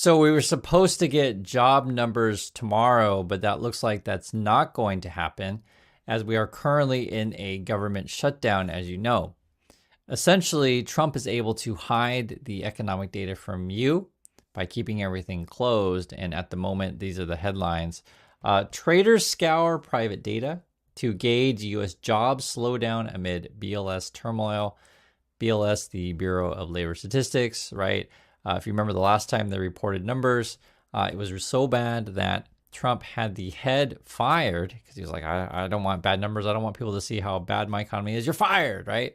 So we were supposed to get job numbers tomorrow, but that looks like that's not going to happen as we are currently in a government shutdown, as you know. Essentially, Trump is able to hide the economic data from you by keeping everything closed. And at the moment, these are the headlines. Traders scour private data to gauge U.S. jobs slowdown amid BLS turmoil. BLS, the Bureau of Labor Statistics, right? If you remember the last time they reported numbers, it was so bad that Trump had the head fired because he was like, I don't want bad numbers. I don't want people to see how bad my economy is. You're fired, right?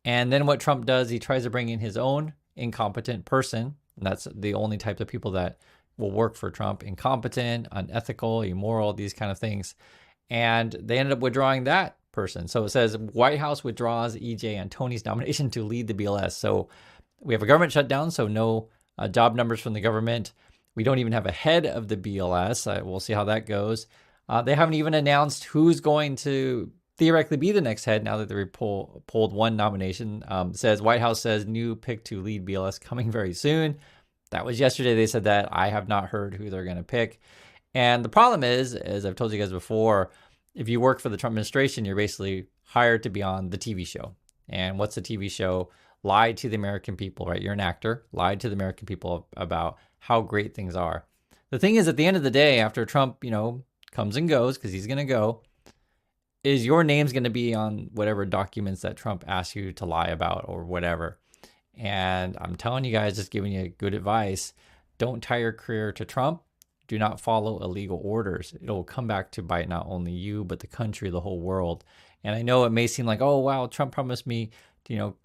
And then what Trump does, he tries to bring in his own incompetent person. And that's the only type of people that will work for Trump: incompetent, unethical, immoral, these kind of things. And they ended up withdrawing that person. So it says White House withdraws E.J. Antoni's nomination to lead the BLS. So we have a government shutdown, so no job numbers from the government. We don't even have a head of the BLS. We'll see how that goes. They haven't even announced who's going to theoretically be the next head now that they pulled one nomination. Says White House says new pick to lead BLS coming very soon. That was yesterday. They said that. I have not heard who they're going to pick. And the problem is, as I've told you guys before, if you work for the Trump administration, you're basically hired to be on the TV show. And what's the TV show? Lie to the American people, right? You're an actor. Lied to the American people about how great things are. The thing is, at the end of the day, after Trump, comes and goes, because he's going to go, is your name's going to be on whatever documents that Trump asks you to lie about or whatever. And I'm telling you guys, just giving you good advice, don't tie your career to Trump. Do not follow illegal orders. It'll come back to bite not only you, but the country, the whole world. And I know it may seem like, oh, wow, Trump promised me,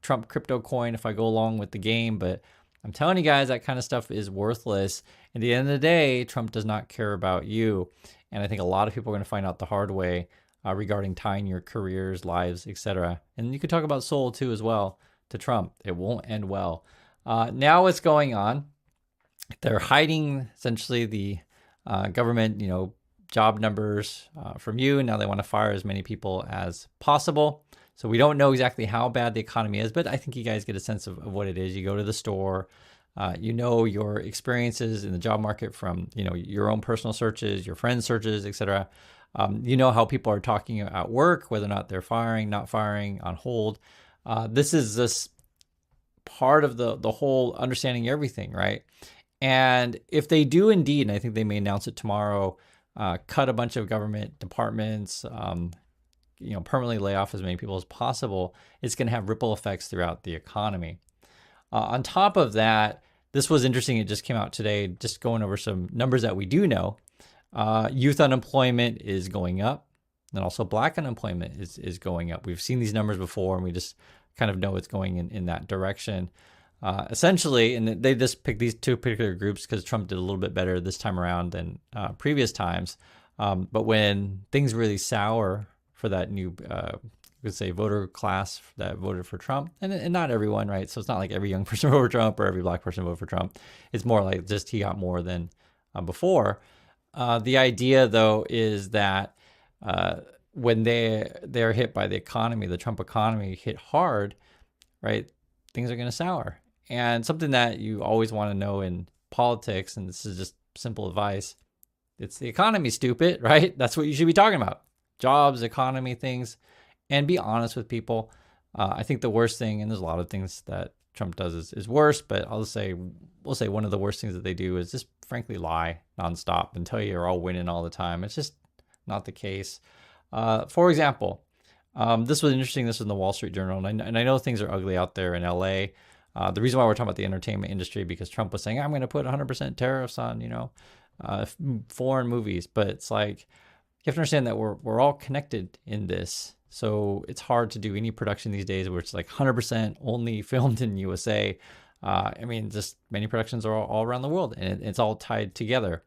Trump crypto coin if I go along with the game. But I'm telling you guys, that kind of stuff is worthless. At the end of the day, Trump does not care about you. And I think a lot of people are going to find out the hard way regarding tying your careers, lives, etc. And you could talk about soul too as well to Trump. It won't end well. Now what's going on? They're hiding essentially the government, job numbers from you. And now they want to fire as many people as possible. So we don't know exactly how bad the economy is, but I think you guys get a sense of what it is. You go to the store, your experiences in the job market from, your own personal searches, your friends' searches, etc. You know how people are talking at work, whether or not they're firing, not firing, on hold. This is this part of the whole understanding everything, right? And if they do indeed, and I think they may announce it tomorrow, cut a bunch of government departments, permanently lay off as many people as possible, it's going to have ripple effects throughout the economy. On top of that, this was interesting. It just came out today, just going over some numbers that we do know. Youth unemployment is going up, and also black unemployment is going up. We've seen these numbers before, and we just kind of know it's going in that direction. Essentially, and they just picked these two particular groups because Trump did a little bit better this time around than previous times. But when things really sour for that new, let's say, voter class that voted for Trump, and not everyone, right? So it's not like every young person voted for Trump or every black person voted for Trump. It's more like just he got more than before. The idea, though, is that when they're hit by the economy, the Trump economy hit hard, right? Things are going to sour. And something that you always want to know in politics, and this is just simple advice, it's the economy, stupid, right? That's what you should be talking about. Jobs, economy, things, and be honest with people. I think the worst thing, and there's a lot of things that Trump does is worse, but we'll say one of the worst things that they do is just frankly lie nonstop and tell you you're all winning all the time. It's just not the case. For example, this was interesting. This was in the Wall Street Journal, and I know things are ugly out there in LA. The reason why we're talking about the entertainment industry, because Trump was saying, I'm going to put 100% tariffs on, foreign movies. But it's like, you have to understand that we're all connected in this. So it's hard to do any production these days where it's like 100% only filmed in USA. Just many productions are all around the world, and it's all tied together.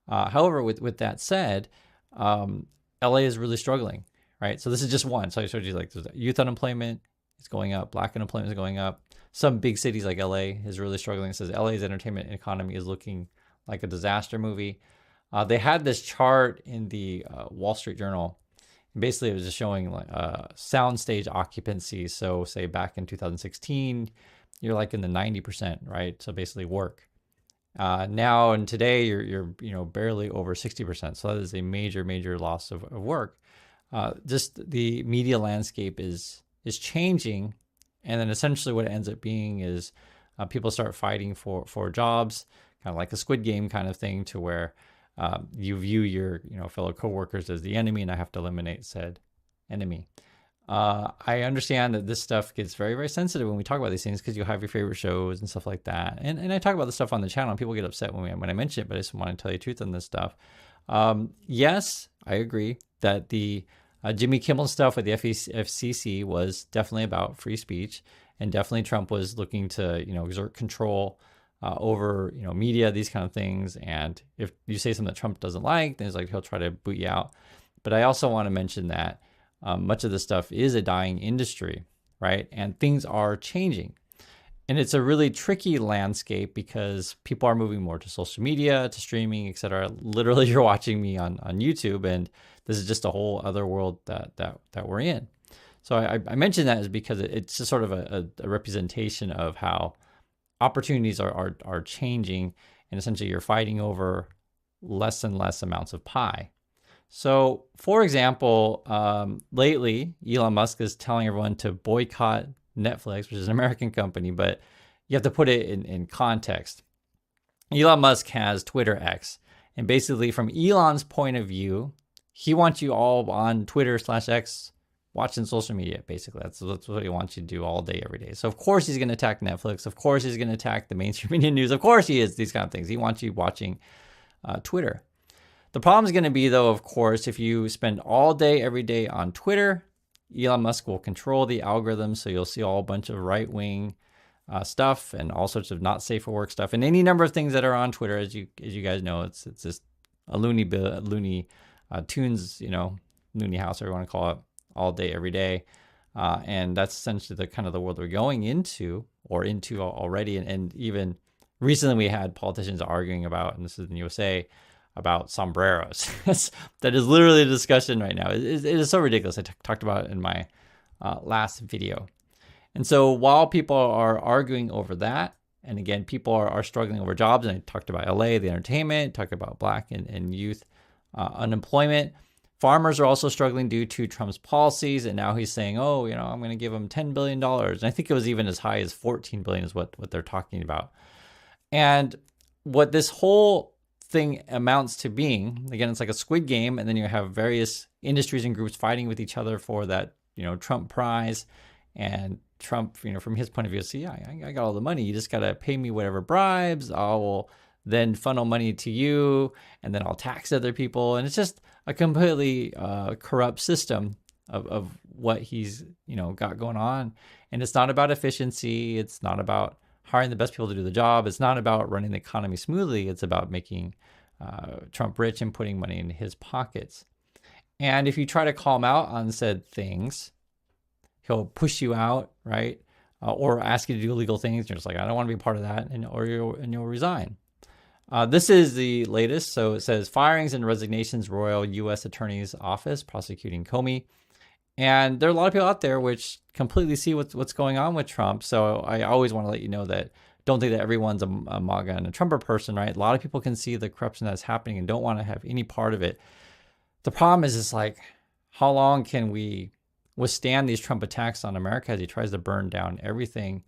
However, with that said, LA is really struggling, right? So this is just one. So I showed you like youth unemployment is going up, black unemployment is going up. Some big cities like LA is really struggling. It says LA's entertainment economy is looking like a disaster movie. They had this chart in the Wall Street Journal. Basically, it was just showing like soundstage occupancy. So say back in 2016, you're like in the 90%, right? So basically work. Now and today, you're barely over 60%. So that is a major loss of work. Just the media landscape is changing, and then essentially what it ends up being is people start fighting for jobs, kind of like a Squid Game kind of thing, to where you view your fellow coworkers as the enemy, and I have to eliminate said enemy. I understand that this stuff gets very sensitive when we talk about these things, because you have your favorite shows and stuff like that. And I talk about this stuff on the channel, and people get upset when I mention it, but I just want to tell you the truth on this stuff. Yes, I agree that the Jimmy Kimmel stuff with the FCC was definitely about free speech, and definitely Trump was looking to exert control over media, these kind of things. And if you say something that Trump doesn't like, then it's like he'll try to boot you out. But I also want to mention that much of this stuff is a dying industry, right? And things are changing. And it's a really tricky landscape because people are moving more to social media, to streaming, etc. Literally, you're watching me on YouTube, and this is just a whole other world that we're in. So I mention that is because it's just sort of a representation of how opportunities are changing, and essentially you're fighting over less and less amounts of pie. So, for example, lately, Elon Musk is telling everyone to boycott Netflix, which is an American company, but you have to put it in context. Elon Musk has Twitter X, and basically, from Elon's point of view, he wants you all on Twitter/X watching social media. Basically, that's what he wants you to do all day, every day. So, of course, he's going to attack Netflix. Of course, he's going to attack the mainstream media news. Of course, he is. These kind of things. He wants you watching Twitter. The problem is going to be, though, of course, if you spend all day, every day on Twitter, Elon Musk will control the algorithm. So you'll see all a bunch of right-wing stuff and all sorts of not safe for work stuff, and any number of things that are on Twitter. As you guys know, it's just a loony tunes, loony house, or you want to call it, all day, every day. And that's essentially the kind of the world we're going into already. And even recently we had politicians arguing about, and this is in the USA, about sombreros. That is literally a discussion right now. It is so ridiculous. I talked about it in my last video. And so while people are arguing over that, and again, people are struggling over jobs, and I talked about LA, the entertainment, talked about Black and youth unemployment. Farmers are also struggling due to Trump's policies, and now he's saying, oh, I'm going to give them $10 billion. And I think it was even as high as $14 billion is what they're talking about. And what this whole thing amounts to being, again, it's like a Squid Game, and then you have various industries and groups fighting with each other for that, Trump prize. And Trump, from his point of view, see, I got all the money. You just got to pay me whatever bribes. I will then funnel money to you, and then I'll tax other people. And it's just a completely corrupt system of what he's, got going on. And it's not about efficiency. It's not about hiring the best people to do the job. It's not about running the economy smoothly. It's about making Trump rich and putting money in his pockets. And if you try to call him out on said things, he'll push you out, right? Or ask you to do illegal things. You're just like, I don't want to be part of that, and you'll resign. This is the latest. So it says firings and resignations, Royal U.S. Attorney's Office prosecuting Comey. And there are a lot of people out there which completely see what's going on with Trump. So I always want to let you know that don't think that everyone's a MAGA and a Trumper person, right? A lot of people can see the corruption that's happening and don't want to have any part of it. The problem is, it's like, how long can we withstand these Trump attacks on America as he tries to burn down everything?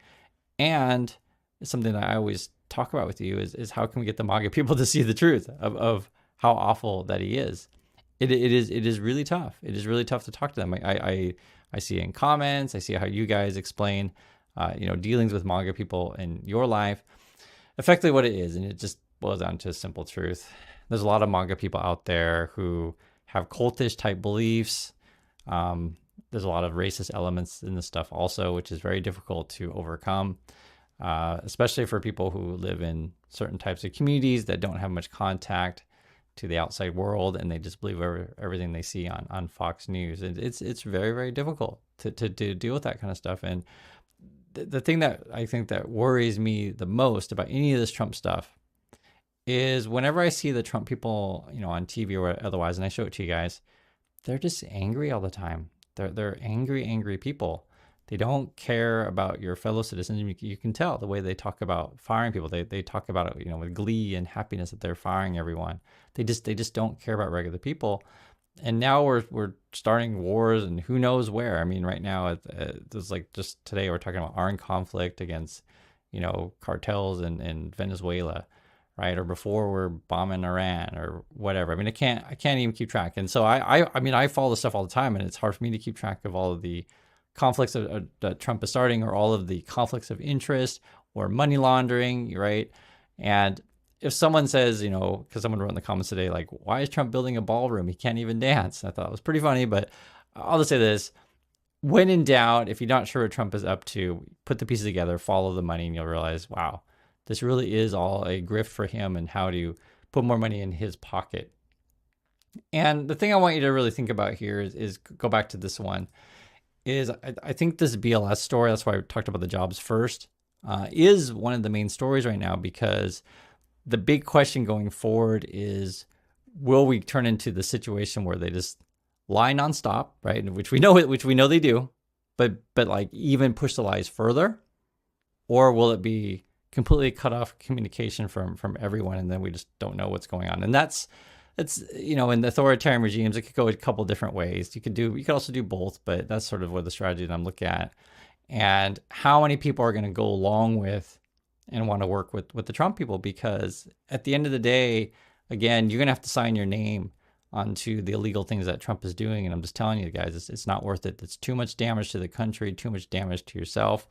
And it's something that I always talk about with you is how can we get the MAGA people to see the truth of how awful that he is? It is really tough. It is really tough to talk to them. I see it in comments. I see how you guys explain, dealings with MAGA people in your life. Effectively what it is, and it just boils down to a simple truth. There's a lot of MAGA people out there who have cultish type beliefs. There's a lot of racist elements in this stuff also, which is very difficult to overcome, especially for people who live in certain types of communities that don't have much contact to the outside world, and they just believe everything they see on Fox News. It's very, very difficult to deal with that kind of stuff. And the thing that I think that worries me the most about any of this Trump stuff is whenever I see the Trump people, on TV or otherwise, and I show it to you guys, they're just angry all the time. They're angry people. They don't care about your fellow citizens. You can tell the way they talk about firing people. They talk about it, with glee and happiness that they're firing everyone. They just don't care about regular people. And now we're starting wars, and who knows where. I mean, right now, there's like just today we're talking about armed conflict against, cartels in Venezuela, right? Or before we're bombing Iran or whatever. I mean, I can't even keep track. And so I mean, I follow this stuff all the time, and it's hard for me to keep track of all of the conflicts that Trump is starting, or all of the conflicts of interest or money laundering, right? And if someone says, because someone wrote in the comments today, like, why is Trump building a ballroom? He can't even dance. I thought it was pretty funny, but I'll just say this. When in doubt, if you're not sure what Trump is up to, put the pieces together, follow the money, and you'll realize, wow, this really is all a grift for him and how to put more money in his pocket. And the thing I want you to really think about here is go back to this one, is I think this BLS story, that's why I talked about the jobs first, is one of the main stories right now, because the big question going forward is, will we turn into the situation where they just lie nonstop, right? Which we know they do, but like even push the lies further, or will it be completely cut off communication from everyone, and then we just don't know what's going on? And that's in the authoritarian regimes, it could go a couple different ways. You could also do both, but that's sort of what the strategy that I'm looking at. And how many people are going to go along with and want to work with the Trump people? Because at the end of the day, again, you're going to have to sign your name onto the illegal things that Trump is doing. And I'm just telling you guys, it's not worth it. It's too much damage to the country, too much damage to yourself,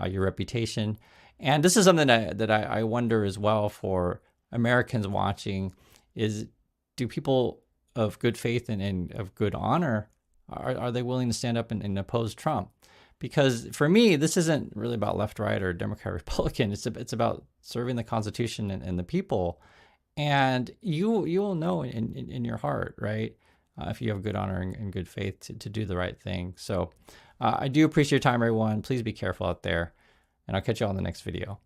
your reputation. And this is something that I wonder as well for Americans watching is, do people of good faith and of good honor, are they willing to stand up and oppose Trump? Because for me, this isn't really about left, right, or Democrat, Republican. It's about serving the Constitution and the people. And you will know in your heart, right, if you have good honor and good faith to do the right thing. So I do appreciate your time, everyone. Please be careful out there, and I'll catch you all in the next video.